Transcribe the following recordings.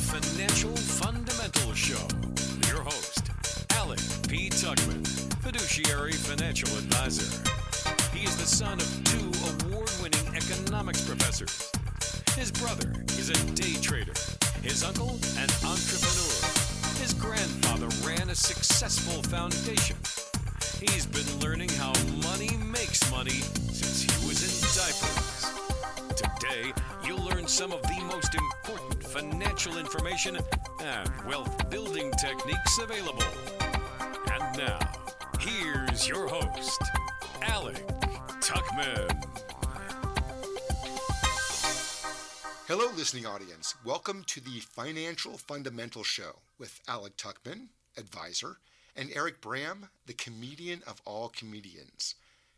Financial Fundamental Show with your host, Alec P. Tuckman, fiduciary financial advisor. He is the son of two award-winning economics professors. His brother is a day trader. His uncle, an entrepreneur. His grandfather ran a successful foundation. He's been learning how money makes money since he was in diapers. Today, you'll learn some of the most important financial information and wealth building techniques available. And now, here's your host, Alec Tuckman. Hello, listening audience. Welcome to the Financial Fundamental Show with Alec Tuckman, advisor, and Eric Bram, the comedian of all comedians.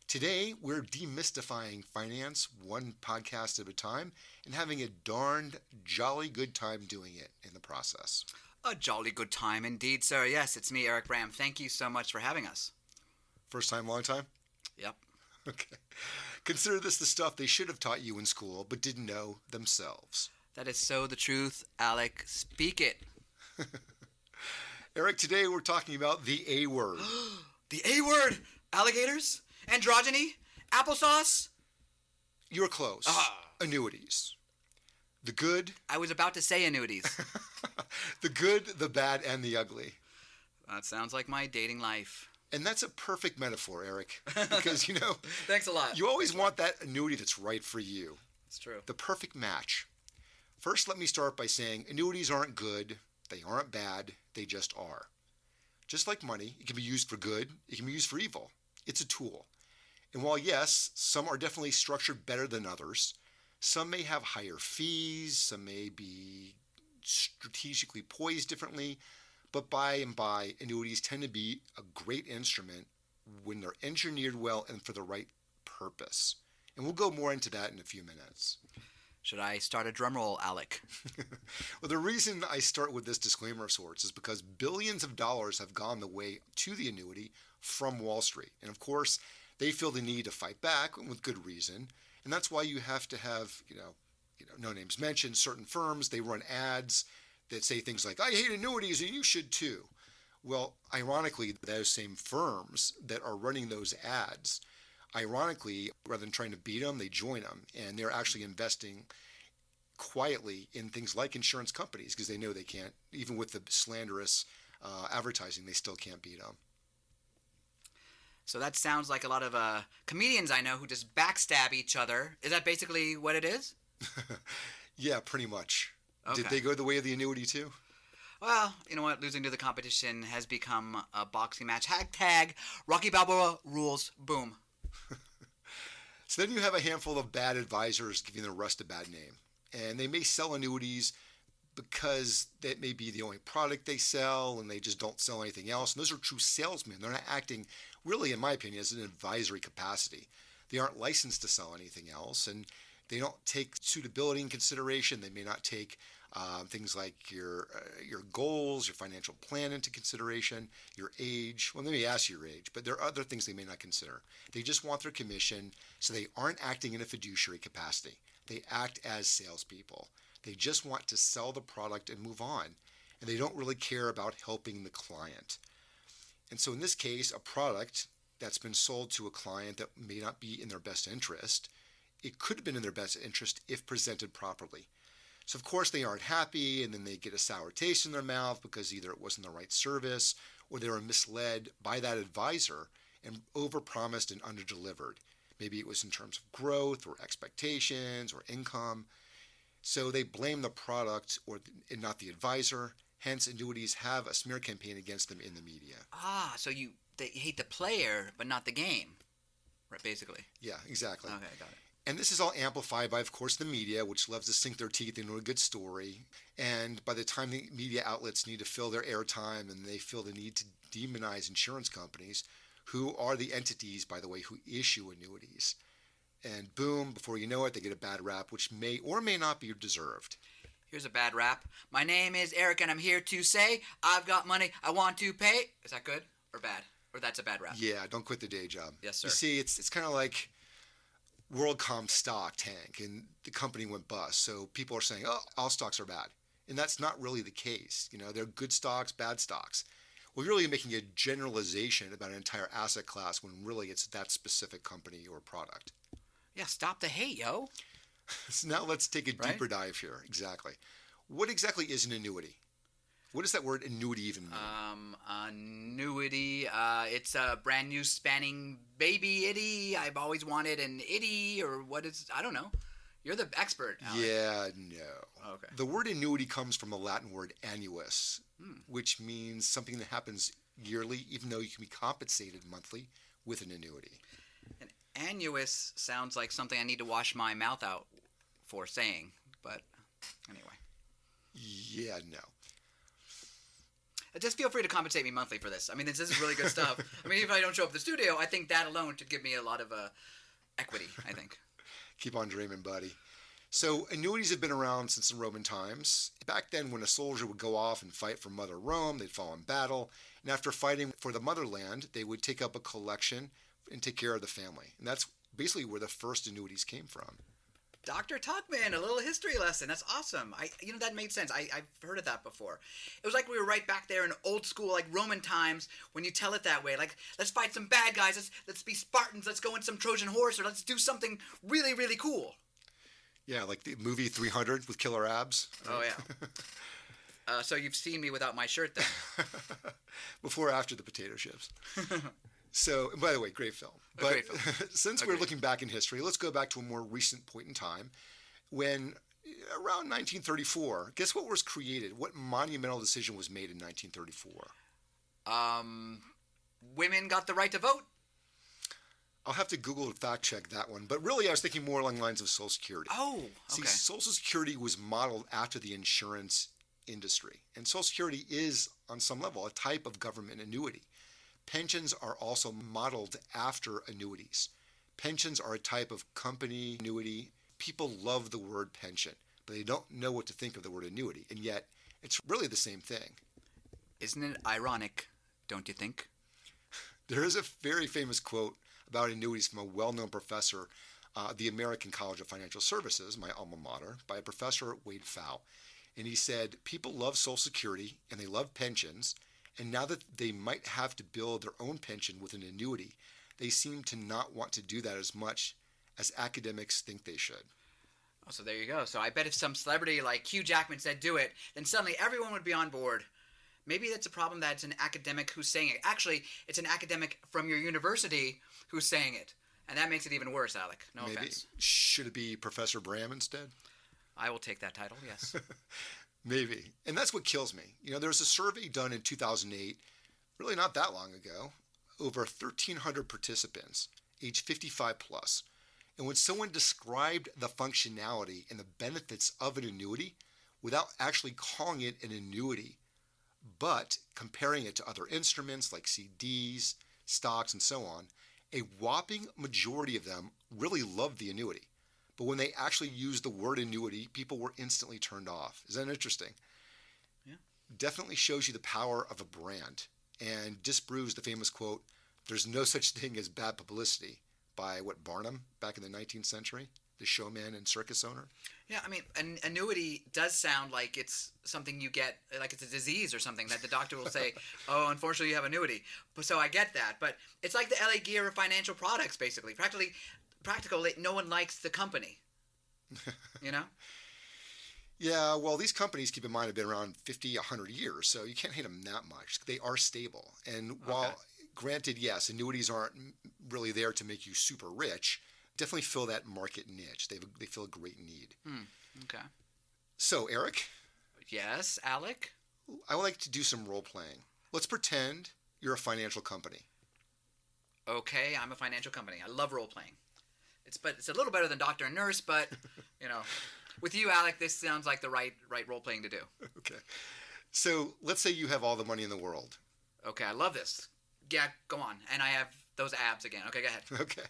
Today, we're demystifying finance one podcast at a time and having a darned jolly good time doing it in the process. A jolly good time indeed, sir. Yes, it's me, Eric Bram. Thank you so much for having us. First time, long time? Yep. Okay. Consider this the stuff they should have taught you in school but didn't know themselves. That is so the truth, Alec. Speak it. Eric, today we're talking about the A word. The A word! Alligators? Androgyny? Applesauce? You're close. Annuities. The good. I was about to say annuities. The good, the bad, and the ugly. That sounds like my dating life. And that's a perfect metaphor, Eric, because, Thanks a lot. You always want that annuity that's right for you. It's true. The perfect match. First, let me start by saying annuities aren't good, they aren't bad, they just are. Just like money, it can be used for good, it can be used for evil. It's a tool. And while, yes, some are definitely structured better than others, some may have higher fees, some may be strategically poised differently, but by and by, annuities tend to be a great instrument when they're engineered well and for the right purpose. And we'll go more into that in a few minutes. Should I start a drum roll, Alec? Well, the reason I start with this disclaimer of sorts is because billions of dollars have gone the way to the annuity from Wall Street. And of course, they feel the need to fight back with good reason. And that's why you have to have, no names mentioned, certain firms, they run ads that say things like, I hate annuities and you should too. Well, ironically, those same firms that are running those ads, ironically, rather than trying to beat them, they join them. And they're actually investing quietly in things like insurance companies because they know they can't, even with the slanderous advertising, they still can't beat them. So that sounds like a lot of comedians I know who just backstab each other. Is that basically what it is? Yeah, pretty much. Okay. Did they go the way of the annuity too? Well, you know what? Losing to the competition has become a boxing match. Hashtag Rocky Balboa rules. Boom. So then you have a handful of bad advisors giving the rest a bad name. And they may sell annuities because that may be the only product they sell and they just don't sell anything else. And those are true salesmen. They're not acting, really, in my opinion, as an advisory capacity. They aren't licensed to sell anything else. And they don't take suitability in consideration. They may not take things like your goals, your financial plan into consideration, your age. Well, they may ask you your age, but there are other things they may not consider. They just want their commission, so they aren't acting in a fiduciary capacity. They act as salespeople. They just want to sell the product and move on, and they don't really care about helping the client. And so in this case, a product that's been sold to a client that may not be in their best interest, it could have been in their best interest if presented properly. So of course they aren't happy, and then they get a sour taste in their mouth because either it wasn't the right service or they were misled by that advisor and overpromised and underdelivered. Maybe it was in terms of growth or expectations or income. So they blame the product and not the advisor. Hence, annuities have a smear campaign against them in the media. So they hate the player but not the game, right? Basically. Yeah, exactly. Okay, got it. And this is all amplified by, of course, the media, which loves to sink their teeth into a good story. And by the time the media outlets need to fill their airtime and they feel the need to demonize insurance companies, who are the entities, by the way, who issue annuities. And boom, before you know it, they get a bad rap, which may or may not be deserved. Here's a bad rap. My name is Eric, and I'm here to say I've got money I want to pay. Is that good or bad? Or that's a bad rap? Yeah, don't quit the day job. Yes, sir. You see, it's kind of like WorldCom stock tank, and the company went bust. So people are saying, oh, all stocks are bad. And that's not really the case. There are good stocks, bad stocks. We're really making a generalization about an entire asset class when really it's that specific company or product. Yeah, stop the hate, yo. So now let's take a deeper dive here. Exactly. What exactly is an annuity? What does that word annuity even mean? Annuity, it's a brand new spanning baby itty. I've always wanted an itty, or what is, I don't know. You're the expert, Alec. Yeah, no. Okay. The word annuity comes from the Latin word annuus, which means something that happens yearly, even though you can be compensated monthly with an annuity. An annuus sounds like something I need to wash my mouth out for saying, but anyway. Yeah, no. Just feel free to compensate me monthly for this. I mean, this is really good stuff. I mean, if I don't show up at the studio, I think that alone should give me a lot of equity, I think. Keep on dreaming, buddy. So annuities have been around since the Roman times. Back then, when a soldier would go off and fight for Mother Rome, they'd fall in battle. And after fighting for the motherland, they would take up a collection and take care of the family. And that's basically where the first annuities came from. Dr. Tuckman, a little history lesson. That's awesome. That made sense. I've heard of that before. It was like we were right back there in old school, like Roman times, when you tell it that way. Like, let's fight some bad guys. Let's be Spartans. Let's go in some Trojan horse, or let's do something really, really cool. Yeah, like the movie 300 with killer abs. Oh, yeah. So you've seen me without my shirt then. Before or after the potato chips. So, by the way, great film. But great film. Since we're looking back in history, let's go back to a more recent point in time when, around 1934, guess what was created? What monumental decision was made in 1934? Women got the right to vote. I'll have to Google and fact check that one. But really, I was thinking more along the lines of Social Security. Oh, okay. See, Social Security was modeled after the insurance industry. And Social Security is, on some level, a type of government annuity. Pensions are also modeled after annuities. Pensions are a type of company annuity. People love the word pension, but they don't know what to think of the word annuity. And yet, it's really the same thing. Isn't it ironic, don't you think? There is a very famous quote about annuities from a well-known professor at the American College of Financial Services, my alma mater, by a professor Wade Pfau. And he said, people love Social Security and they love pensions, and now that they might have to build their own pension with an annuity, they seem to not want to do that as much as academics think they should. Oh, so there you go. So I bet if some celebrity like Hugh Jackman said do it, then suddenly everyone would be on board. Maybe that's a problem that it's an academic who's saying it. Actually, it's an academic from your university who's saying it. And that makes it even worse, Alec. No offense. Should it be Professor Bram instead? I will take that title, yes. Maybe. And that's what kills me. There was a survey done in 2008, really not that long ago, over 1,300 participants, age 55 plus. And when someone described the functionality and the benefits of an annuity without actually calling it an annuity, but comparing it to other instruments like CDs, stocks, and so on, a whopping majority of them really loved the annuity. But when they actually used the word annuity, people were instantly turned off. Is that interesting? Yeah. Definitely shows you the power of a brand and disproves the famous quote, "There's no such thing as bad publicity," by Barnum back in the 19th century, the showman and circus owner. Yeah, I mean, an annuity does sound like it's something you get, like it's a disease or something that the doctor will say, oh, unfortunately you have annuity. So I get that. But it's like the LA Gear of financial products, basically. Practical, no one likes the company, Yeah, well, these companies, keep in mind, have been around 50, 100 years, so you can't hate them that much. They are stable. And while, granted, yes, annuities aren't really there to make you super rich, definitely fill that market niche. They fill a great need. Okay. So, Eric? Yes, Alec? I would like to do some role-playing. Let's pretend you're a financial company. Okay, I'm a financial company. I love role-playing. It's a little better than doctor and nurse, but, with you, Alec, this sounds like the right role-playing to do. Okay. So let's say you have all the money in the world. Okay, I love this. Yeah, go on. And I have those abs again. Okay, go ahead. Okay.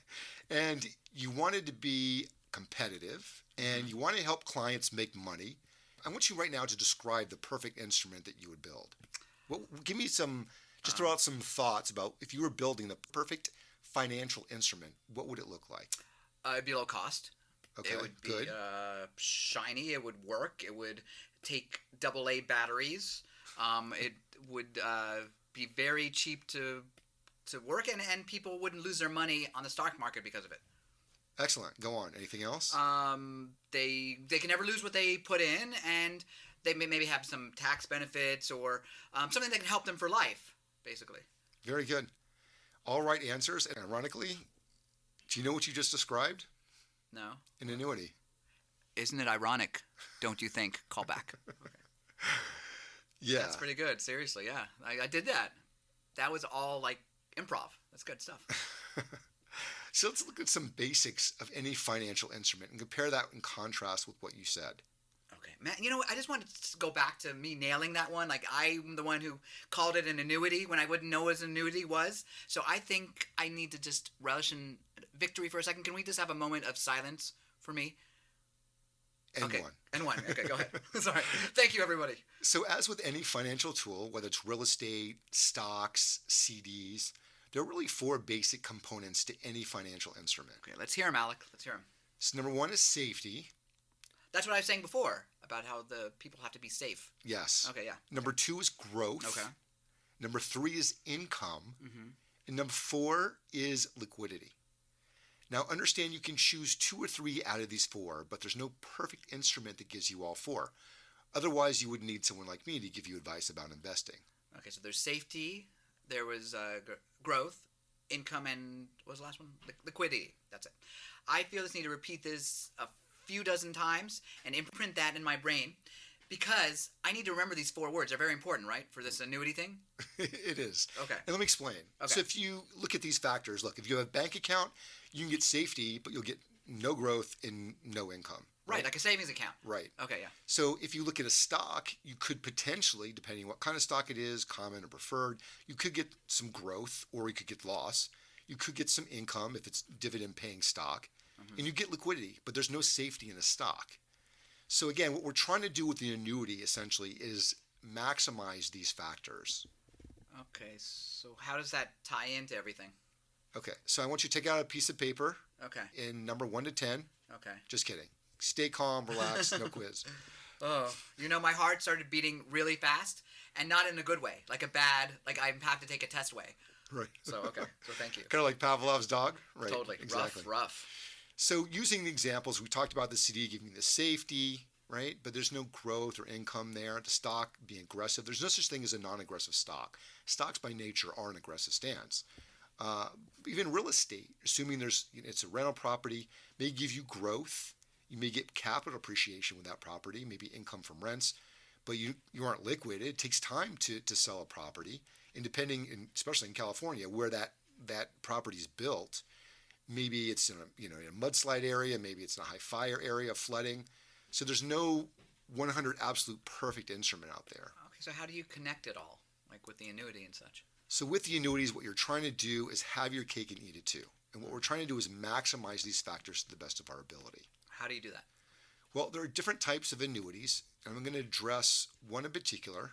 And you wanted to be competitive, and you want to help clients make money. I want you right now to describe the perfect instrument that you would build. Give me just throw out some thoughts about if you were building the perfect financial instrument, what would it look like? It'd be low cost. Okay, It would be good. shiny. It would work. It would take AA batteries. It would be very cheap to work, and people wouldn't lose their money on the stock market because of it. Excellent. Go on. Anything else? They can never lose what they put in, and they may maybe have some tax benefits or something that can help them for life, basically. Very good. All right answers. And ironically, do you know what you just described? No. An annuity. Isn't it ironic? Don't you think? Call back. Okay. Yeah. That's pretty good. Seriously, yeah. I did that. That was all like improv. That's good stuff. So let's look at some basics of any financial instrument and compare that in contrast with what you said. Okay, man. You know what? I just wanted to go back to me nailing that one. Like, I'm the one who called it an annuity when I wouldn't know what an annuity was. So I think I need to just relish in victory for a second. Can we just have a moment of silence for me? And okay. one. And one. Okay, go ahead. Sorry. Thank you, everybody. So as with any financial tool, whether it's real estate, stocks, CDs, there are really 4 basic components to any financial instrument. Okay, let's hear him, Alec. Let's hear him. So number 1 is safety. That's what I was saying before about how the people have to be safe. Yes. Okay, yeah. Number 2 is growth. Okay. Number 3 is income. Mm-hmm. And number 4 is liquidity. Now understand you can choose 2 or 3 out of these 4, but there's no perfect instrument that gives you all 4. Otherwise, you would need someone like me to give you advice about investing. Okay, so there's safety, there was growth, income, and what was the last one? Liquidity. That's it. I feel this need to repeat this a few dozen times and imprint that in my brain because I need to remember these 4 words. They're very important, right, for this annuity thing? It is. Okay. And let me explain. Okay. So if you look at these factors, look, if you have a bank account, you can get safety, but you'll get no growth and no income. Right, like a savings account. Right. Okay, yeah. So if you look at a stock, you could potentially, depending on what kind of stock it is, common or preferred, you could get some growth or you could get loss. You could get some income if it's dividend paying stock, and you get liquidity, but there's no safety in a stock. So again, what we're trying to do with the annuity essentially is maximize these factors. Okay, so how does that tie into everything? Okay, so I want you to take out a piece of paper Okay, in number 1 to 10. okay. Just kidding. Stay calm, relax, no quiz. Oh, my heart started beating really fast, and not in a good way, like a bad, like I have to take a test way. Right. So, okay, so thank you. Kind of like Pavlov's dog? Right. Totally. Exactly. Rough. So using the examples, we talked about the CD giving the safety, right? But there's no growth or income there. The stock being aggressive. There's no such thing as a non-aggressive stock. Stocks by nature are an aggressive stance. Even real estate, assuming it's a rental property, may give you growth. You may get capital appreciation with that property, maybe income from rents, but you aren't liquid. It takes time to sell a property. And especially in California, where that property is built, maybe it's in a mudslide area, maybe it's in a high fire area, flooding. So there's no 100 absolute perfect instrument out there. Okay, so how do you connect it all, like with the annuity and such? So with the annuities, what you're trying to do is have your cake and eat it too. And what we're trying to do is maximize these factors to the best of our ability. How do you do that? Well, there are different types of annuities, and I'm going to address one in particular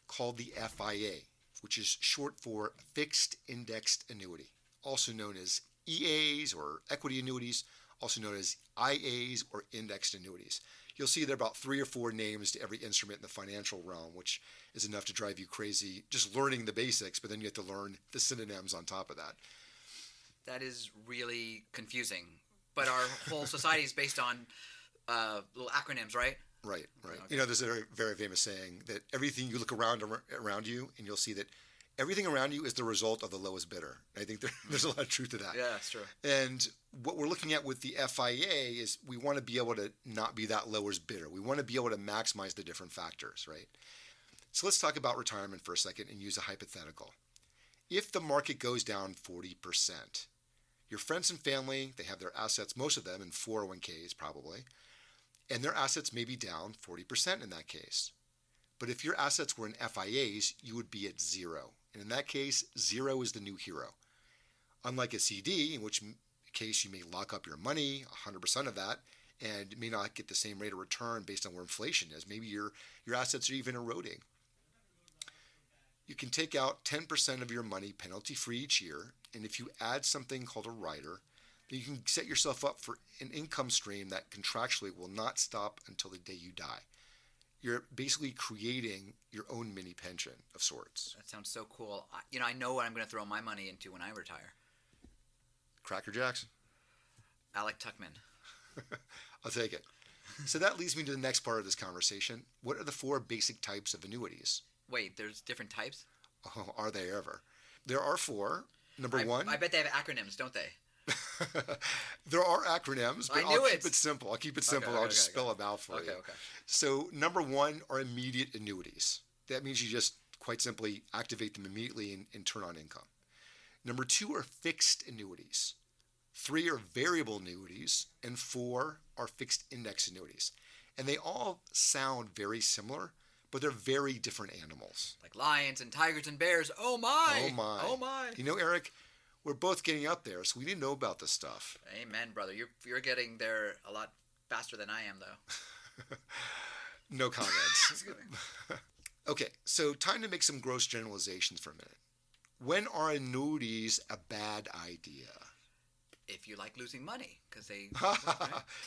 called the FIA, which is short for Fixed Indexed Annuity, also known as EAs or equity annuities, also known as IAs or indexed annuities. You'll see there are about 3 or 4 names to every instrument in the financial realm, which is enough to drive you crazy just learning the basics, but then you have to learn the synonyms on top of that. That is really confusing. But our whole society is based on little acronyms, right? Right. Okay. There's a very, very famous saying that everything you look around you, and you'll see that everything around you is the result of the lowest bidder. I think there's a lot of truth to that. Yeah, that's true. And what we're looking at with the FIA is we want to be able to not be that lowest bidder. We want to be able to maximize the different factors, right? So let's talk about retirement for a second and use a hypothetical. If the market goes down 40%, your friends and family, they have their assets, most of them in 401ks probably, and their assets may be down 40% in that case. But if your assets were in FIAs, you would be at 0. And in that case, 0 is the new hero. Unlike a CD, in which case you may lock up your money, 100% of that, and may not get the same rate of return based on where inflation is. Maybe your assets are even eroding. You can take out 10% of your money penalty-free each year, and if you add something called a rider, then you can set yourself up for an income stream that contractually will not stop until the day you die. You're basically creating your own mini pension of sorts. That sounds so cool. I know what I'm going to throw my money into when I retire. Cracker Jacks? Alec Tuckman. I'll take it. So that leads me to the next part of this conversation. What are the 4 basic types of annuities? Wait, there's different types? Oh, are they ever? There are 4. Number 1. I bet they have acronyms, don't they? There are acronyms, but I'll keep it simple. I'll just spell them out for you. Okay. So number 1 are immediate annuities. That means you just quite simply activate them immediately and turn on income. Number 2 are fixed annuities. 3 are variable annuities, and 4 are fixed index annuities. And they all sound very similar, but they're very different animals. Like lions and tigers and bears. Oh my! Oh my! Oh my! You know, Eric, we're both getting up there, so we didn't know about this stuff. Amen, brother. You're getting there a lot faster than I am, though. No comments. Okay, so time to make some gross generalizations for a minute. When are annuities a bad idea? If you like losing money, because they...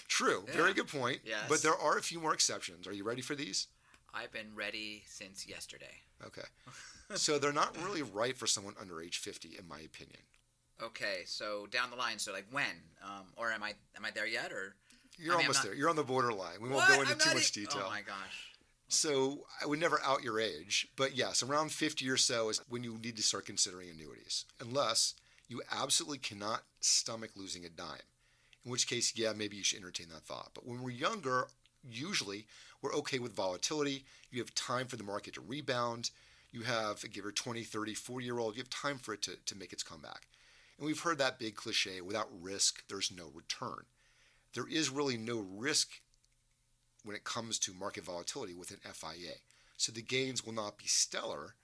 True. Yeah. Very good point. Yes. But there are a few more exceptions. Are you ready for these? I've been ready since yesterday. Okay. So they're not really right for someone under age 50, in my opinion. Okay, so down the line, so like when? Or am I there yet? Or You're almost there. You're on the borderline. We won't What? go into I'm too not much detail. Oh my gosh. So I would never out your age, but yes, around 50 or so is when you need to start considering annuities, unless you absolutely cannot stomach losing a dime, in which case, yeah, maybe you should entertain that thought. But when we're younger, usually we're okay with volatility. You have time for the market to rebound. You have, give her 20, 30, 40-year-old, you have time for it to make its comeback. And we've heard that big cliche, without risk, there's no return. There is really no risk when it comes to market volatility with an FIA. So the gains will not be stellar.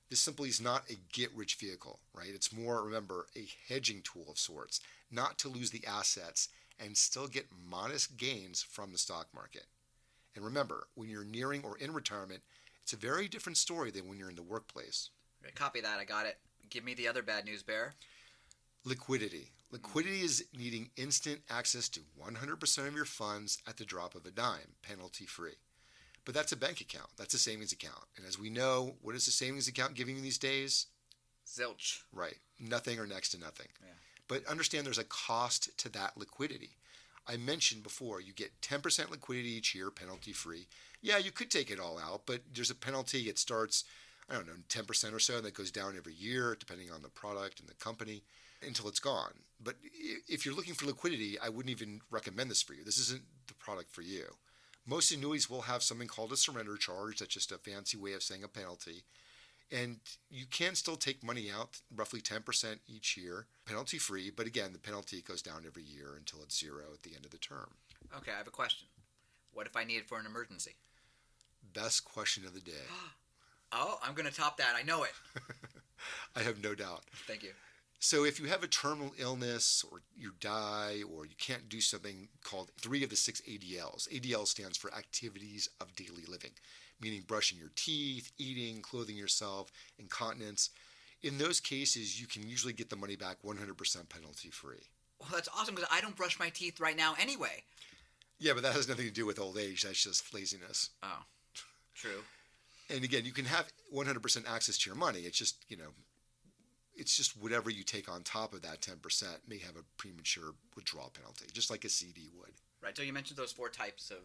This simply is not a get-rich vehicle, right? It's more, remember, a hedging tool of sorts, not to lose the assets and still get modest gains from the stock market. And remember, when you're nearing or in retirement, it's a very different story than when you're in the workplace. Copy that. I got it. Give me the other bad news, Bear. Liquidity. Liquidity is needing instant access to 100% of your funds at the drop of a dime, penalty-free. But that's a bank account. That's a savings account. And as we know, what is a savings account giving you these days? Zilch. Right. Nothing or next to nothing. Yeah. But understand there's a cost to that liquidity. I mentioned before, you get 10% liquidity each year, penalty-free. Yeah, you could take it all out, but there's a penalty. It starts, 10% or so, and that goes down every year, depending on the product and the company, until it's gone. But if you're looking for liquidity, I wouldn't even recommend this for you. This isn't the product for you. Most annuities will have something called a surrender charge. That's just a fancy way of saying a penalty. And you can still take money out, roughly 10% each year, penalty-free. But again, the penalty goes down every year until it's zero at the end of the term. Okay, I have a question. What if I need it for an emergency? Best question of the day. Oh, I'm going to top that. I know it. I have no doubt. Thank you. So if you have a terminal illness or you die or you can't do something called 3 of the 6 ADLs. ADL stands for activities of daily living, meaning brushing your teeth, eating, clothing yourself, incontinence. In those cases, you can usually get the money back 100% penalty free. Well, that's awesome because I don't brush my teeth right now anyway. Yeah, but that has nothing to do with old age. That's just laziness. Oh, true. And again, you can have 100% access to your money. It's just, it's just whatever you take on top of that 10% may have a premature withdrawal penalty, just like a CD would. Right. So you mentioned those 4 types of...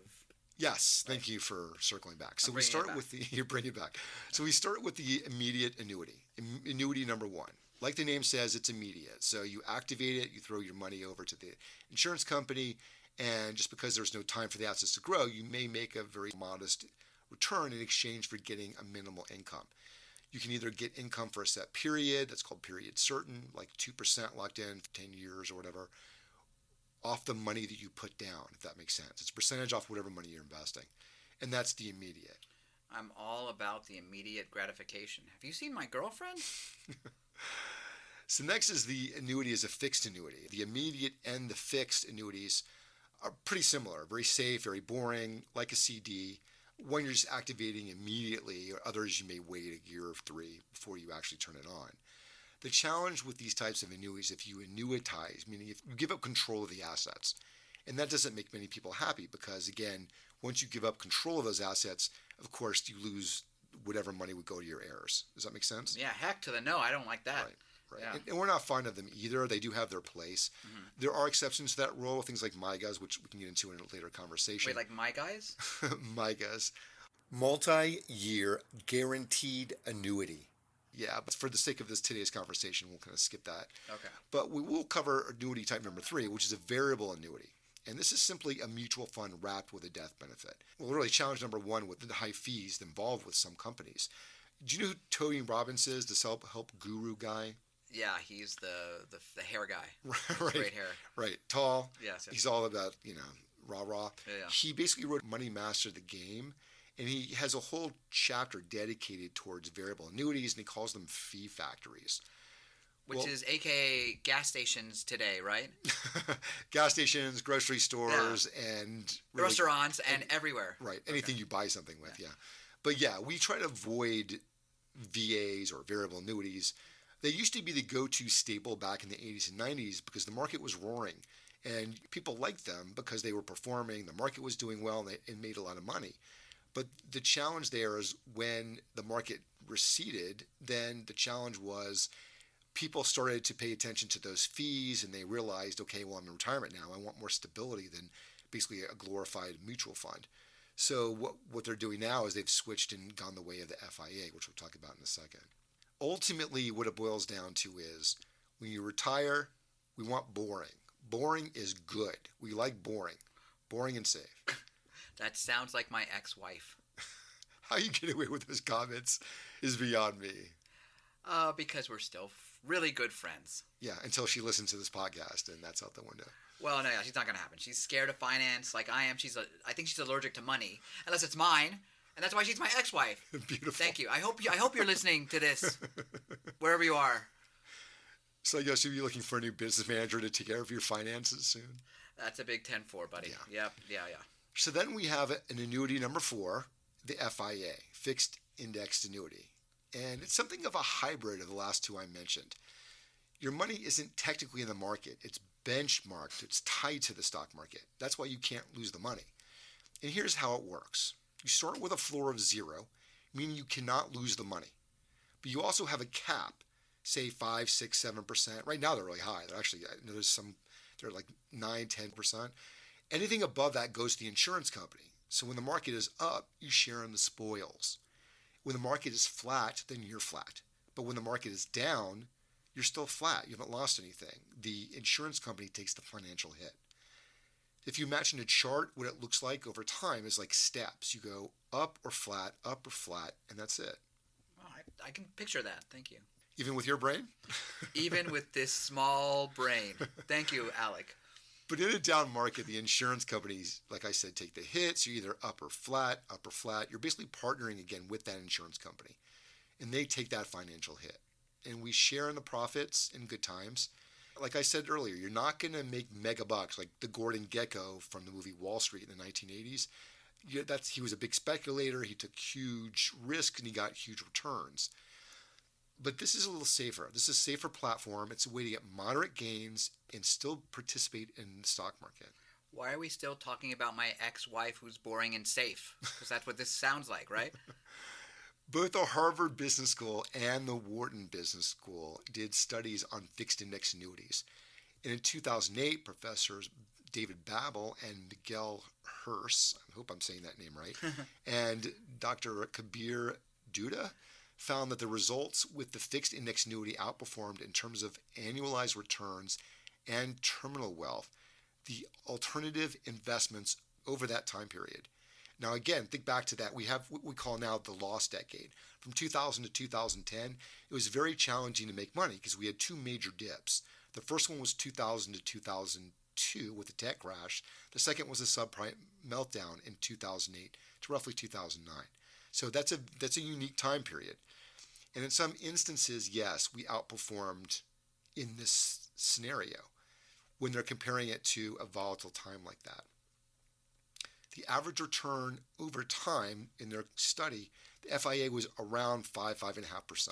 Yes. Thank you for circling back. So we start with you bring it back. So we start with the immediate annuity. Annuity number 1. Like the name says, it's immediate. So you activate it, you throw your money over to the insurance company, and just because there's no time for the assets to grow, you may make a very modest return in exchange for getting a minimal income. You can either get income for a set period, that's called period certain, like 2% locked in for 10 years or whatever, off the money that you put down, if that makes sense. It's a percentage off whatever money you're investing. And that's the immediate. I'm all about the immediate gratification. Have you seen my girlfriend? So next is the annuity as a fixed annuity. The immediate and the fixed annuities are pretty similar, very safe, very boring, like a CD. One you're just activating immediately, or others you may wait a year or 3 before you actually turn it on. The challenge with these types of annuities, if you annuitize, meaning if you give up control of the assets, and that doesn't make many people happy because, again, Once you give up control of those assets, of course, you lose whatever money would go to your heirs. Does that make sense? Yeah, heck to the no. I don't like that. Right. Yeah. And we're not fond of them either. They do have their place. Mm-hmm. There are exceptions to that rule, things like MIGAs, which we can get into in a later conversation. Wait, like my guys? MIGAs. Multi-year guaranteed annuity. Yeah, but for the sake of today's conversation, we'll kind of skip that. Okay. But we will cover annuity type number 3, which is a variable annuity. And this is simply a mutual fund wrapped with a death benefit. Well, really, challenge number 1 with the high fees involved with some companies. Do you know who Tony Robbins is, the self-help guru guy? Yeah, he's the hair guy. Right. Great hair. Right. Tall. Yes. He's all about, rah-rah. Yeah. He basically wrote Money Master the Game, and he has a whole chapter dedicated towards variable annuities, and he calls them fee factories. Which is AKA gas stations today, right? Gas stations, grocery stores, and really, restaurants and everywhere. Right. Anything you buy something with, yeah. But yeah, we try to avoid VAs or variable annuities. They used to be the go-to staple back in the 80s and 90s because the market was roaring. And people liked them because they were performing, the market was doing well, and they made a lot of money. But the challenge there is when the market receded, then the challenge was people started to pay attention to those fees, and they realized, okay, well, I'm in retirement now. I want more stability than basically a glorified mutual fund. So what they're doing now is they've switched and gone the way of the FIA, which we'll talk about in a second. Ultimately, what it boils down to is when you retire, we want boring. Boring is good. We like boring. Boring and safe. That sounds like my ex-wife. How you get away with those comments is beyond me. Because we're still really good friends. Yeah, until she listens to this podcast, and that's out the window. Well, no, she's not going to happen. She's scared of finance like I am. I think she's allergic to money, unless it's mine, and that's why she's my ex-wife. Beautiful. Thank you. I hope you're listening to this, wherever you are. So I guess you'll be looking for a new business manager to take care of your finances soon. That's a big 10-4, buddy. Yeah. Yeah. So then we have an annuity number 4, the FIA, fixed indexed annuity. And it's something of a hybrid of the last two I mentioned. Your money isn't technically in the market. It's benchmarked. It's tied to the stock market. That's why you can't lose the money. And here's how it works. You start with a floor of 0, meaning you cannot lose the money. But you also have a cap, say 5, 6, 7%. Right now they're really high. They're actually, they're like 9, 10%. Anything above that goes to the insurance company. So when the market is up, you share in the spoils. When the market is flat, then you're flat. But when the market is down, you're still flat. You haven't lost anything. The insurance company takes the financial hit. If you imagine a chart, what it looks like over time is like steps. You go up or flat, and that's it. Well, I can picture that. Thank you. Even with your brain? Even with this small brain. Thank you, Alec. But in a down market, the insurance companies, like I said, take the hits. You're either up or flat. You're basically partnering again with that insurance company. And they take that financial hit. And we share in the profits in good times. Like I said earlier, you're not going to make mega bucks like the Gordon Gekko from the movie Wall Street in the 1980s. He was a big speculator. He took huge risk and he got huge returns. But this is a little safer. This is a safer platform. It's a way to get moderate gains and still participate in the stock market. Why are we still talking about my ex-wife who's boring and safe? Because that's what this sounds like, right? Both the Harvard Business School and the Wharton Business School did studies on fixed index annuities. And in 2008, professors David Babel and Miguel Hers, I hope I'm saying that name right, and Dr. Kabir Duda found that the results with the fixed index annuity outperformed in terms of annualized returns and terminal wealth, the alternative investments over that time period. Now, again, think back to that. We have what we call now the lost decade. From 2000 to 2010, it was very challenging to make money because we had two major dips. The first one was 2000 to 2002 with the tech crash. The second was the subprime meltdown in 2008 to roughly 2009. So that's a unique time period. And in some instances, yes, we outperformed in this scenario when they're comparing it to a volatile time like that. The average return over time in their study, the FIA was around 5.5%.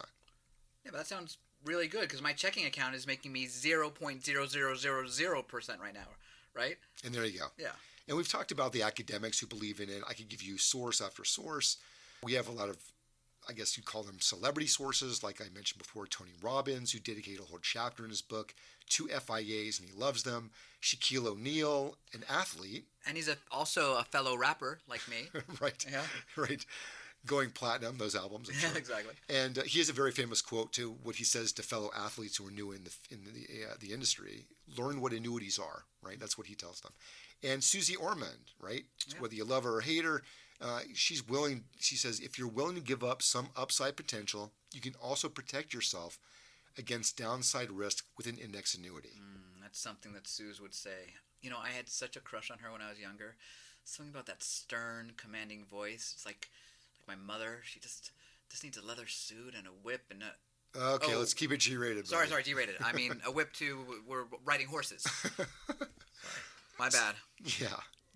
Yeah, but that sounds really good because my checking account is making me 0.0000% right now, right? And there you go. Yeah. And we've talked about the academics who believe in it. I could give you source after source. We have a lot of, I guess you'd call them celebrity sources, like I mentioned before, Tony Robbins, who dedicated a whole chapter in his book to FIAs, and he loves them. Shaquille O'Neal, an athlete. And he's also a fellow rapper like me. Right. Yeah. Right. Going platinum, those albums. I'm sure. Yeah, exactly. And he has a very famous quote to what he says to fellow athletes who are new in the industry: "Learn what annuities are." Right. That's what he tells them. And Susie Ormond, right? Yeah. Whether you love her or hate her, she's willing. She says, if you're willing to give up some upside potential, you can also protect yourself against downside risk with an index annuity. That's something that Suze would say. You know, I had such a crush on her when I was younger. Something about that stern, commanding voice. It's like my mother. She just needs a leather suit and a whip and a... Okay, let's keep it G-rated. Sorry, G-rated. I mean, a whip too. We're riding horses. Sorry. My bad. Yeah,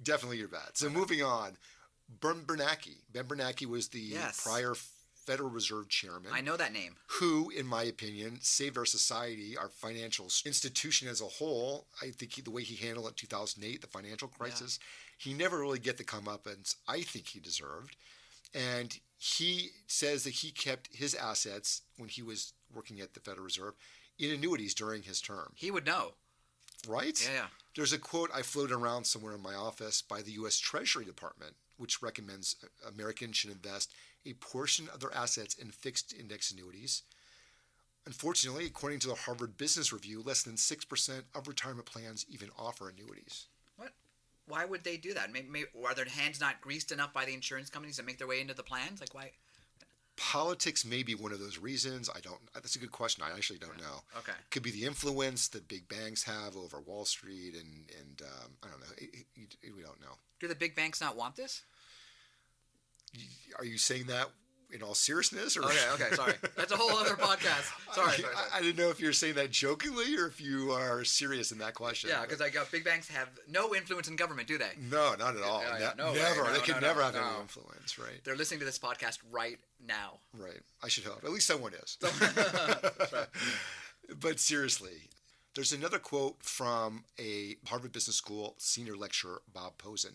definitely your bad. So moving on, Ben Bernanke. Ben Bernanke was the prior Federal Reserve Chairman. I know that name. Who, in my opinion, saved our society, our financial institution as a whole. I think the way he handled it in 2008, the financial crisis, he never really get the comeuppance I think he deserved. And he says that he kept his assets when he was working at the Federal Reserve in annuities during his term. He would know. Right? Yeah. There's a quote I floated around somewhere in my office by the U.S. Treasury Department, which recommends Americans should invest a portion of their assets in fixed index annuities. Unfortunately, according to the Harvard Business Review, less than 6% of retirement plans even offer annuities. What? Why would they do that? Maybe, are their hands not greased enough by the insurance companies to make their way into the plans? Like, why? Politics may be one of those reasons. That's a good question. I actually don't know. Okay. Could be the influence that big banks have over Wall Street and I don't know. We don't know. Do the big banks not want this? Are you saying that in all seriousness? Or? Okay, sorry. That's a whole other podcast. Sorry. I didn't know if you're saying that jokingly or if you are serious in that question. Yeah, because big banks have no influence in government, do they? No, not at all. Never. They can never have any influence, right? They're listening to this podcast right now. Right. I should hope. At least someone is. That's right. But seriously, there's another quote from a Harvard Business School senior lecturer, Bob Posen,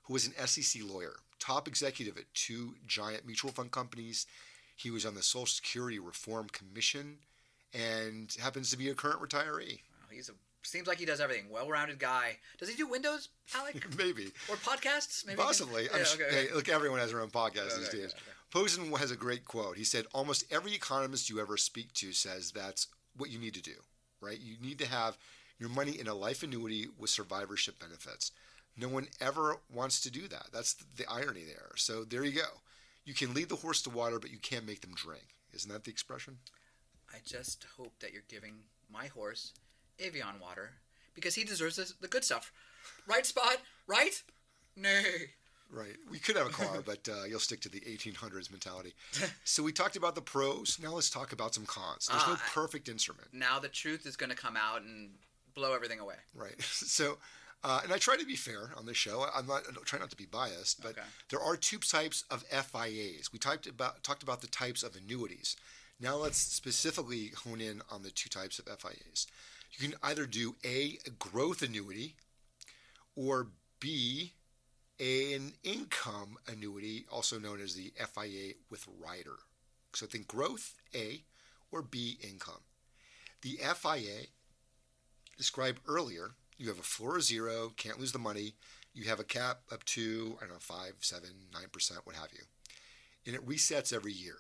who was an SEC lawyer, top executive at two giant mutual fund companies. He was on the Social Security Reform Commission and happens to be a current retiree. Wow, seems like he does everything. Well-rounded guy. Does he do Windows, Alec? Maybe. Or podcasts? Maybe. Possibly. Hey, look, everyone has their own podcast these days. Okay. Posen has a great quote. He said, almost every economist you ever speak to says that's what you need to do, right? You need to have your money in a life annuity with survivorship benefits. No one ever wants to do that. That's the irony there. So there you go. You can lead the horse to water, but you can't make them drink. Isn't that the expression? I just hope that you're giving my horse Evian water because he deserves the good stuff. Right, Spot? Right? Nay. Right. We could have a car, but you'll stick to the 1800s mentality. So we talked about the pros. Now let's talk about some cons. There's no perfect instrument. Now the truth is going to come out and blow everything away. Right. So... and I try to be fair on this show. I try not to be biased, but there are two types of FIAs. We talked about the types of annuities. Now let's specifically hone in on the two types of FIAs. You can either do A, a growth annuity, or B, an income annuity, also known as the FIA with rider. So think growth, A, or B, income. The FIA, described earlier, you have a floor of 0, can't lose the money. You have a cap up to, 5, 7, 9%, what have you. And it resets every year.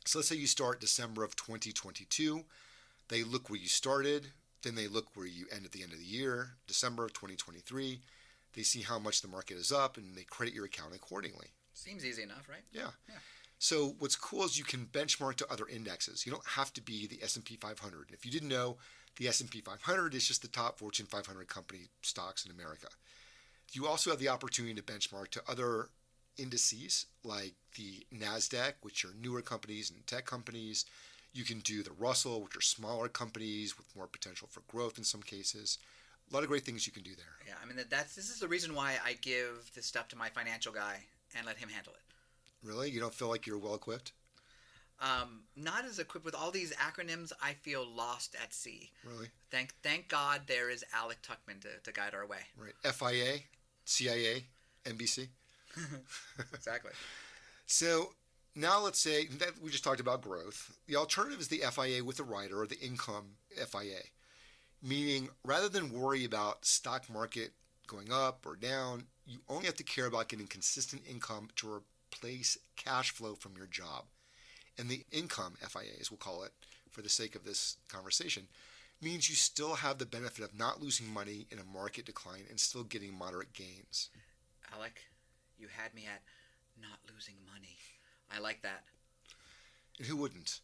So let's say you start December of 2022. They look where you started. Then they look where you end at the end of the year, December of 2023. They see how much the market is up, and they credit your account accordingly. Seems easy enough, right? Yeah. So what's cool is you can benchmark to other indexes. You don't have to be the S&P 500. If you didn't know, the S&P 500 is just the top Fortune 500 company stocks in America. You also have the opportunity to benchmark to other indices like the NASDAQ, which are newer companies and tech companies. You can do the Russell, which are smaller companies with more potential for growth in some cases. A lot of great things you can do there. Yeah, I mean, this is the reason why I give this stuff to my financial guy and let him handle it. Really? You don't feel like you're well equipped? Not as equipped with all these acronyms. I feel lost at sea. Really? Thank God there is Alec Tuckman to guide our way. Right. FIA, CIA, NBC. Exactly. So now let's say that we just talked about growth. The alternative is the FIA with the rider, or the income FIA. Meaning, rather than worry about stock market going up or down, you only have to care about getting consistent income to replace cash flow from your job. And the income FIA, as we'll call it for the sake of this conversation, means you still have the benefit of not losing money in a market decline and still getting moderate gains. Alec, you had me at not losing money. I like that. And who wouldn't?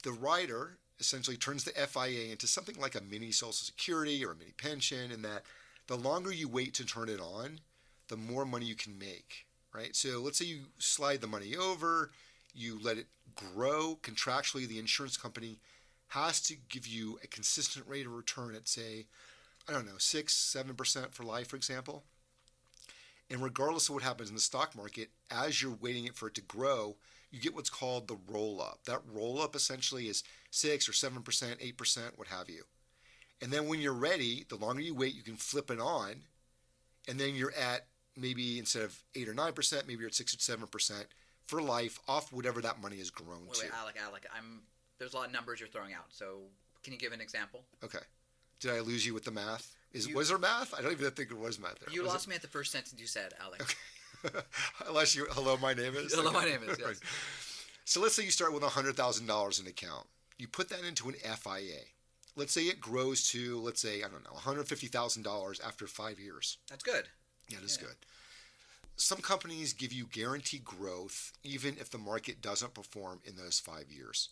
The rider essentially turns the FIA into something like a mini Social Security or a mini pension, in that the longer you wait to turn it on, the more money you can make, right? So let's say you slide the money over, you let it grow. Contractually, the insurance company has to give you a consistent rate of return at, say, 6-7% for life, for example. And regardless of what happens in the stock market, as you're waiting for it to grow, you get what's called the roll-up. That roll-up essentially is 6 or 7%, 8%, what have you. And then when you're ready, the longer you wait, you can flip it on, and then you're at maybe instead of 8 or 9%, maybe you're at 6 or 7% for life off whatever that money has grown to. Wait, Alec, there's a lot of numbers you're throwing out. So can you give an example? Okay. Did I lose you with the math? Was there math? I don't even think there was math there. You lost me at the first sentence you said, Alec. Okay. Unless you, hello, my name is? Hello, my name is, yes. Right. So let's say you start with $100,000 in an account. You put that into an FIA. Let's say it grows to, $150,000 after 5 years. That's good. Yeah, it is good. Some companies give you guaranteed growth even if the market doesn't perform in those 5 years.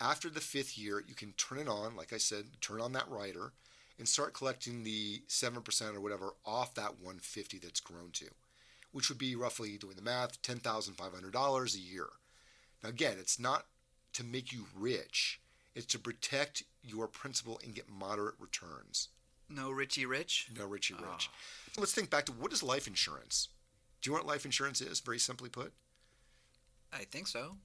After the 5th year, you can turn it on, like I said, turn on that rider and start collecting the 7% or whatever off that 150 that's grown to, which would be roughly, doing the math, $10,500 a year. Now again, it's not to make you rich, it's to protect your principal and get moderate returns. No Richie Rich? No Richie Rich. Let's think back to, what is life insurance? Do you know what life insurance is, very simply put? I think so.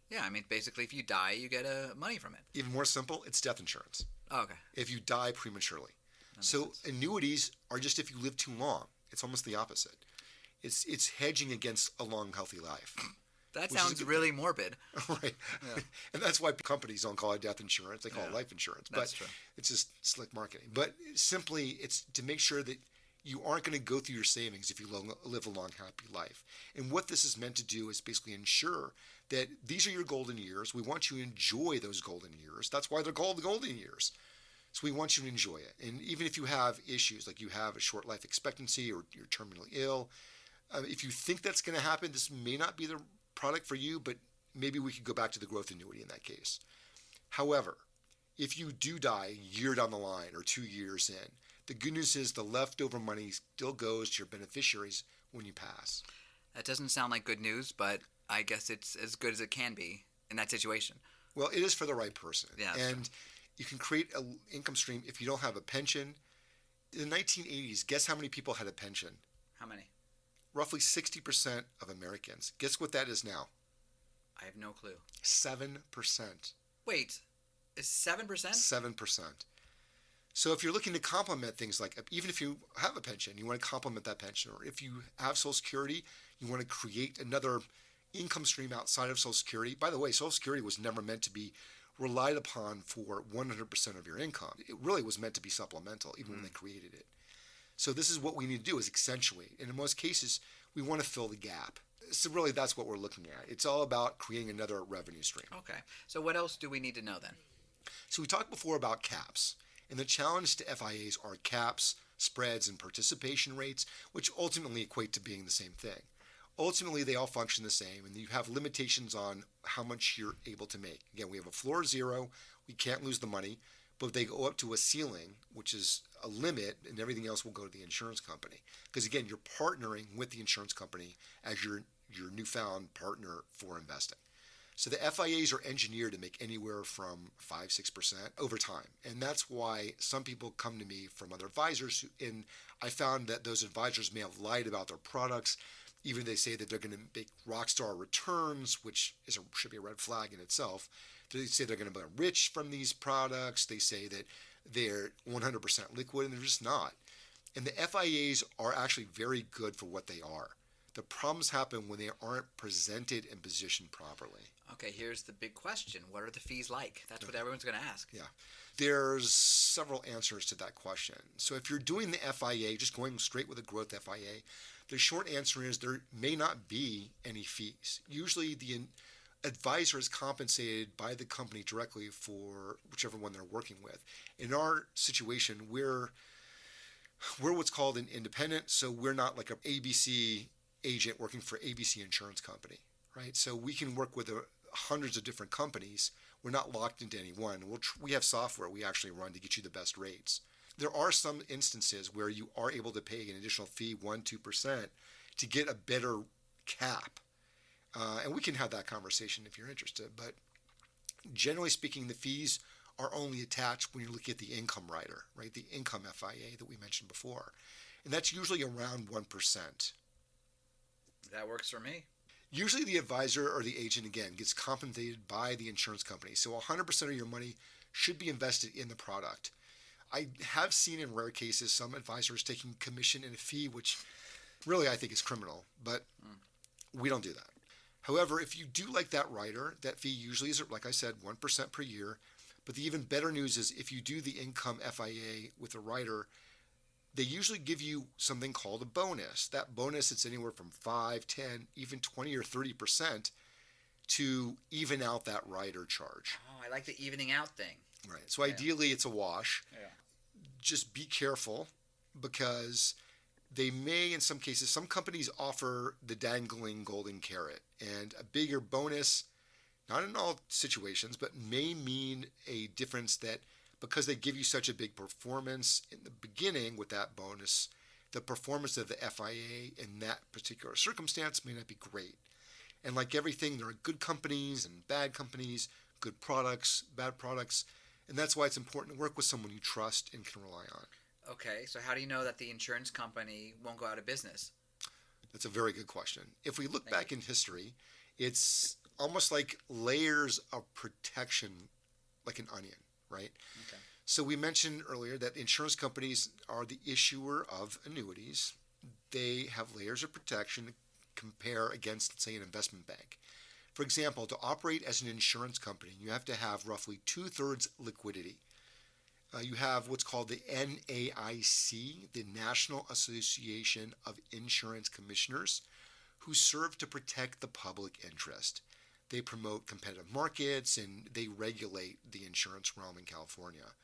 Yeah, basically if you die, you get money from it. Even more simple, it's death insurance. Oh, okay. If you die prematurely. So annuities are just if you live too long. It's almost the opposite. It's hedging against a long, healthy life. That sounds really morbid. Right. Yeah. And that's why companies don't call it death insurance. They call it life insurance. That's true. It's just slick marketing. But simply, it's to make sure that you aren't going to go through your savings if you live a long, happy life. And what this is meant to do is basically ensure that these are your golden years. We want you to enjoy those golden years. That's why they're called the golden years. So we want you to enjoy it. And even if you have issues, like you have a short life expectancy or you're terminally ill, if you think that's going to happen, this may not be the product for you, but maybe we could go back to the growth annuity in that case. However, if you do die a year down the line or 2 years in, the good news is the leftover money still goes to your beneficiaries when you pass. That doesn't sound like good news, but I guess it's as good as it can be in that situation. Well, it is for the right person. Yeah, and you can create an income stream if you don't have a pension. In the 1980s, guess how many people had a pension? How many? Roughly 60% of Americans. Guess what that is now? I have no clue. 7%. Wait, is 7%? 7%. So if you're looking to complement things like, even if you have a pension, you want to complement that pension, or if you have Social Security, you want to create another income stream outside of Social Security. By the way, Social Security was never meant to be relied upon for 100% of your income. It really was meant to be supplemental, even when they created it. So this is what we need to do, is accentuate. And in most cases, we want to fill the gap. So really, that's what we're looking at. It's all about creating another revenue stream. Okay. So what else do we need to know then? So we talked before about caps. And the challenge to FIAs are caps, spreads, and participation rates, which ultimately equate to being the same thing. Ultimately, they all function the same, and you have limitations on how much you're able to make. Again, we have a floor of 0. We can't lose the money, but they go up to a ceiling, which is a limit, and everything else will go to the insurance company. Because again, you're partnering with the insurance company as your newfound partner for investing. So the FIAs are engineered to make anywhere from 5-6% over time. And that's why some people come to me from other advisors, and I found that those advisors may have lied about their products. Even they say that they're going to make rock star returns, which should be a red flag in itself. They say they're going to be rich from these products. They say that they're 100% liquid, and they're just not. And the FIAs are actually very good for what they are. The problems happen when they aren't presented and positioned properly. Okay, here's the big question. What are the fees like? That's what everyone's going to ask. Yeah. There's several answers to that question. So if you're doing the FIA, just going straight with a growth FIA, the short answer is there may not be any fees. Usually the advisor is compensated by the company directly for whichever one they're working with. In our situation, we're what's called an independent, so we're not like an ABC agent working for ABC Insurance Company, right? So we can work with hundreds of different companies. We're not locked into any one. We have software we actually run to get you the best rates. There are some instances where you are able to pay an additional fee, 1-2%, to get a better cap. And we can have that conversation if you're interested. But generally speaking, the fees are only attached when you're looking at the income rider, right? The income FIA that we mentioned before. And that's usually around 1%. That works for me. Usually the advisor or the agent, again, gets compensated by the insurance company. So 100% of your money should be invested in the product. I have seen in rare cases some advisors taking commission and a fee, which really I think is criminal, but we don't do that. However, if you do like that rider, that fee usually is, like I said, 1% per year. But the even better news is if you do the income FIA with a rider, they usually give you something called a bonus. That bonus, it's anywhere from 5, 10, even 20 or 30% to even out that rider charge. Oh, I like the evening out thing. Right. So ideally it's a wash. Yeah. Just be careful because they may, in some cases, some companies offer the dangling golden carrot, and a bigger bonus, not in all situations, but may mean a difference that because they give you such a big performance in the beginning with that bonus, the performance of the FIA in that particular circumstance may not be great. And like everything, there are good companies and bad companies, good products, bad products, and that's why it's important to work with someone you trust and can rely on. Okay, so how do you know that the insurance company won't go out of business? That's a very good question. If we look back in history, it's almost like layers of protection, like an onion, right? Okay. So we mentioned earlier that insurance companies are the issuer of annuities. They have layers of protection to compare against, let's say, an investment bank. For example, to operate as an insurance company, you have to have roughly 2/3 liquidity. You have what's called the NAIC, the National Association of Insurance Commissioners, who serve to protect the public interest. They promote competitive markets and they regulate the insurance realm in California.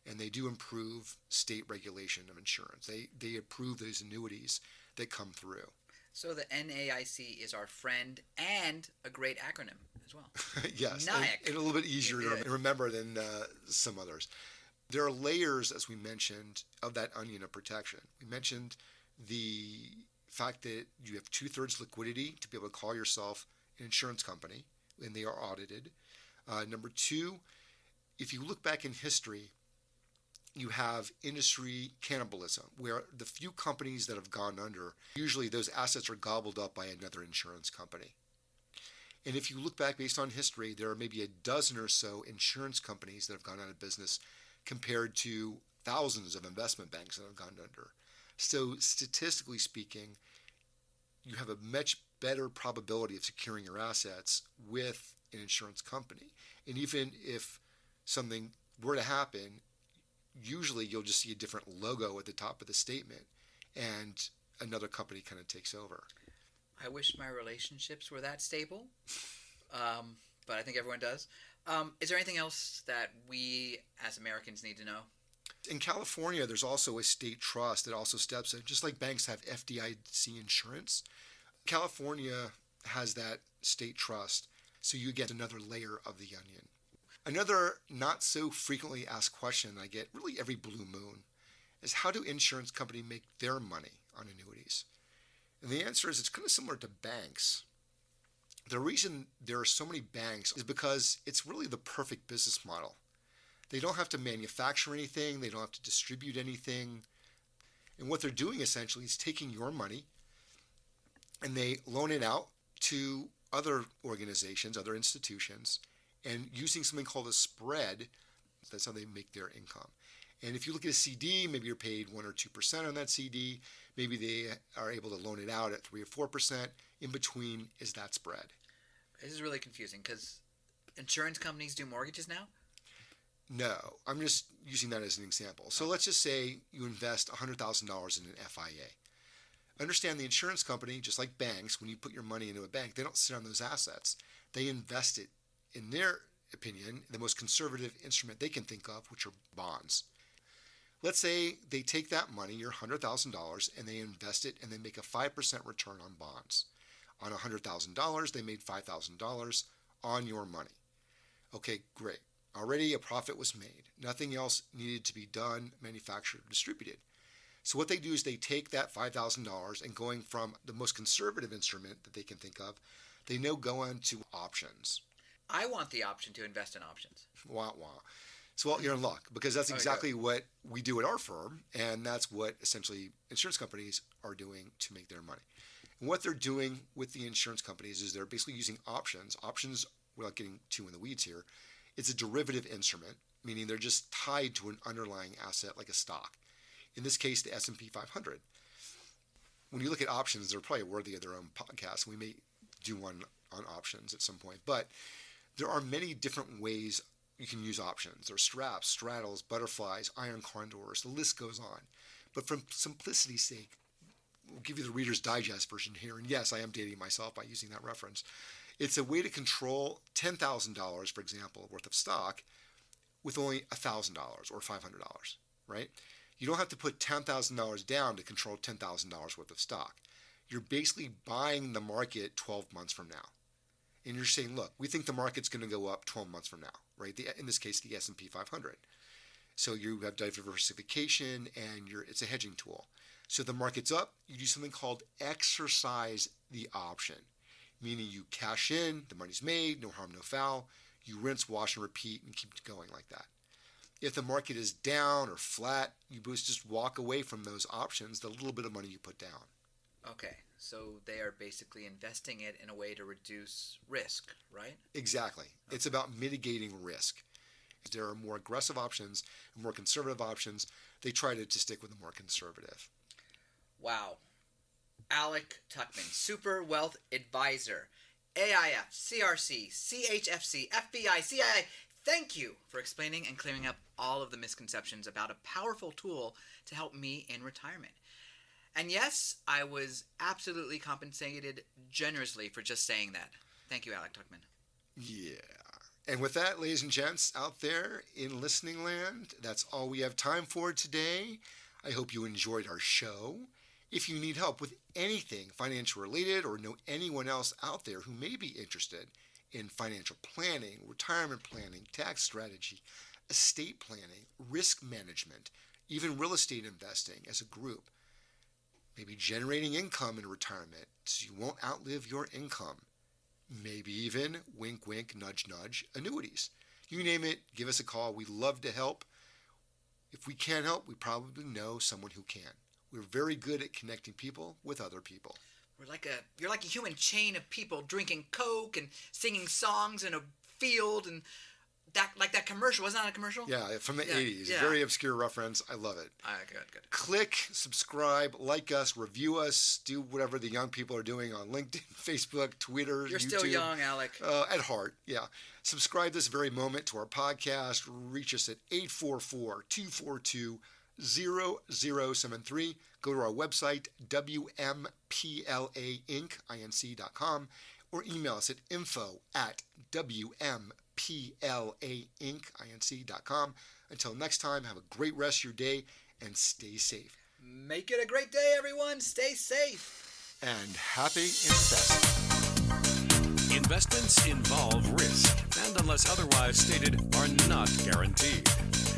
And they do improve state regulation of insurance. They approve those annuities that come through. So the NAIC is our friend and a great acronym as well. Yes, NAIC. and a little bit easier to remember than some others. There are layers, as we mentioned, of that onion of protection. We mentioned the fact that you have 2/3 liquidity to be able to call yourself an insurance company, and they are audited. Number two, if you look back in history, you have industry cannibalism, where the few companies that have gone under, usually those assets are gobbled up by another insurance company. And if you look back based on history, there are maybe a dozen or so insurance companies that have gone out of business compared to thousands of investment banks that have gone under. So statistically speaking, you have a much better probability of securing your assets with an insurance company. And even if something were to happen, usually you'll just see a different logo at the top of the statement and another company kind of takes over. I wish my relationships were that stable, but I think everyone does. Is there anything else that we as Americans need to know? In California, there's also a state trust that also steps in. Just like banks have FDIC insurance, California has that state trust. So you get another layer of the onion. Another not so frequently asked question I get really every blue moon is how do insurance companies make their money on annuities? And the answer is it's kind of similar to banks. The reason there are so many banks is because it's really the perfect business model. They don't have to manufacture anything. They don't have to distribute anything. And what they're doing essentially is taking your money and they loan it out to other organizations, other institutions, and using something called a spread, that's how they make their income. And if you look at a CD, maybe you're paid 1 or 2% on that CD. Maybe they are able to loan it out at 3 or 4%. In between is that spread. This is really confusing because insurance companies do mortgages now? No, I'm just using that as an example. So let's just say you invest $100,000 in an FIA. Understand the insurance company, just like banks, when you put your money into a bank, they don't sit on those assets. They invest it, in their opinion, the most conservative instrument they can think of, which are bonds. Let's say they take that money, your $100,000, and they invest it and they make a 5% return on bonds. On $100,000, they made $5,000 on your money. Okay, great. Already a profit was made. Nothing else needed to be done, manufactured, or distributed. So what they do is they take that $5,000 and going from the most conservative instrument that they can think of, they now go into options. I want the option to invest in options. Wah, wah. So well, you're in luck because that's exactly what we do at our firm, and that's what essentially insurance companies are doing to make their money. And what they're doing with the insurance companies is they're basically using options. Options, without getting too in the weeds here, it's a derivative instrument, meaning they're just tied to an underlying asset like a stock. In this case, the S&P 500. When you look at options, they're probably worthy of their own podcast. We may do one on options at some point. But there are many different ways you can use options. There are straps, straddles, butterflies, iron condors. The list goes on. But for simplicity's sake, we'll give you the Reader's Digest version here. And yes, I am dating myself by using that reference. It's a way to control $10,000, for example, worth of stock with only $1,000 or $500, right? You don't have to put $10,000 down to control $10,000 worth of stock. You're basically buying the market 12 months from now. And you're saying, look, we think the market's going to go up 12 months from now, right? In this case, the S&P 500. So you have diversification and it's a hedging tool. So the market's up, you do something called exercise the option, meaning you cash in, the money's made, no harm, no foul. You rinse, wash, and repeat and keep going like that. If the market is down or flat, you just walk away from those options, the little bit of money you put down. Okay, so they are basically investing it in a way to reduce risk, right? Exactly. Okay. It's about mitigating risk. There are more aggressive options and more conservative options. They try to stick with the more conservative. Wow. Alec Tuckman, Super Wealth Advisor, AIF, CRC, CHFC, FBI, CIA. Thank you for explaining and clearing up all of the misconceptions about a powerful tool to help me in retirement. And yes, I was absolutely compensated generously for just saying that. Thank you, Alec Tuckman. Yeah. And with that, ladies and gents out there in listening land, that's all we have time for today. I hope you enjoyed our show. If you need help with anything financial related or know anyone else out there who may be interested in financial planning, retirement planning, tax strategy, estate planning, risk management, even real estate investing as a group, maybe generating income in retirement so you won't outlive your income, maybe even, wink, wink, nudge, nudge, annuities. You name it, give us a call. We love to help. If we can't help, we probably know someone who can. We're very good at connecting people with other people. You're like a human chain of people drinking Coke and singing songs in a field, and that commercial. Wasn't that a commercial? Yeah, from the 80s. Yeah. Very obscure reference. I love it. Good. Click, subscribe, like us, review us, do whatever the young people are doing on LinkedIn, Facebook, Twitter, You're YouTube. Still young, Alec. At heart, yeah. Subscribe this very moment to our podcast. Reach us at 844-242-0073. Go to our website, wmplainc.com, or email us at info@wmplainc.com. Until next time, have a great rest of your day and stay safe. Make it a great day, everyone. Stay safe. And happy investing. Investments involve risk and, unless otherwise stated, are not guaranteed.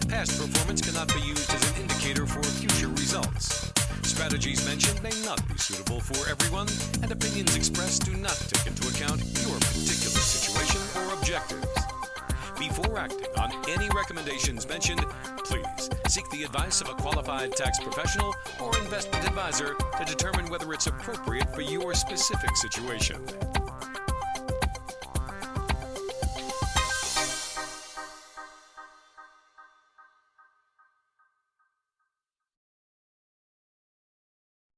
Past performance cannot be used as an indicator for future results. Strategies mentioned may not be suitable for everyone, and opinions expressed do not take into account your particular situation or objectives. Be Before acting on any recommendations mentioned, please seek the advice of a qualified tax professional or investment advisor to determine whether it's appropriate for your specific situation.